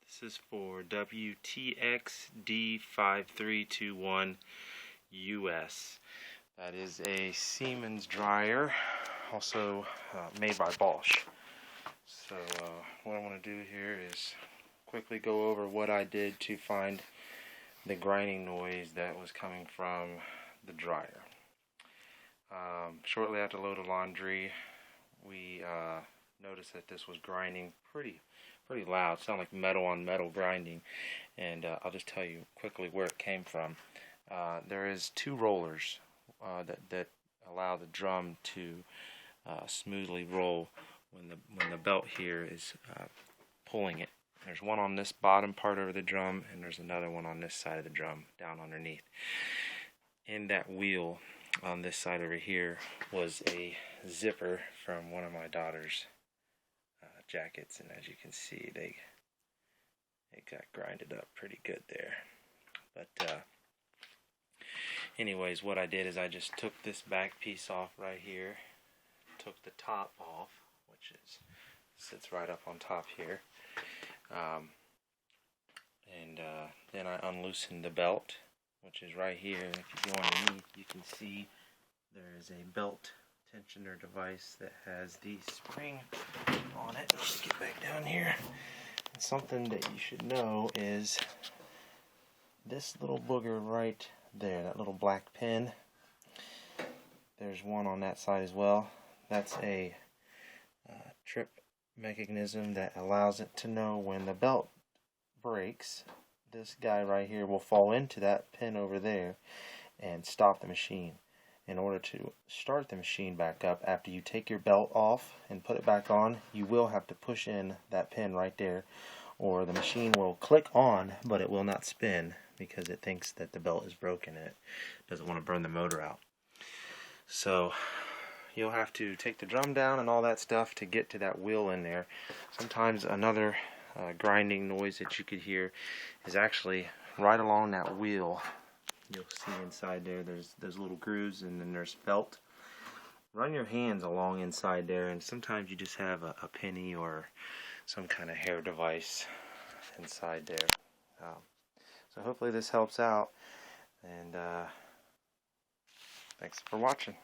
This is for WTX-D5321US. That is a Siemens dryer, also made by Bosch. So what I want to do here is quickly go over what I did to find the grinding noise that was coming from the dryer. Shortly after load of laundry, we noticed that this was grinding pretty loud. It sounded like metal on metal grinding, and I'll just tell you quickly where it came from. There is two rollers that allow the drum to smoothly roll when the belt here is pulling it. There's one on this bottom part of the drum, and there's another one on this side of the drum down underneath. In that wheel on this side over here was a zipper from one of my daughter's jackets, and as you can see, they got grinded up pretty good there. But anyways, what I did is I just took this back piece off right here, took the top off, which sits right up on top here, and then I unloosened the belt, which is right here. If you go underneath, you can see there is a belt tensioner device that has the spring on it. Let's just get back down here. And something that you should know is this little booger right there, that little black pin. There's one on that side as well. That's a trip mechanism that allows it to know when the belt breaks. This guy right here will fall into that pin over there and stop the machine. In order to start the machine back up after you take your belt off and put it back on, you will have to push in that pin right there, or the machine will click on but it will not spin because it thinks that the belt is broken and it doesn't want to burn the motor out. So you'll have to take the drum down and all that stuff to get to that wheel in there. Sometimes another grinding noise that you could hear is actually right along that wheel. You'll see inside there's those little grooves, and then there's felt. Run your hands along inside there, and sometimes you just have a penny or some kind of hair device inside there. So hopefully this helps out, and thanks for watching.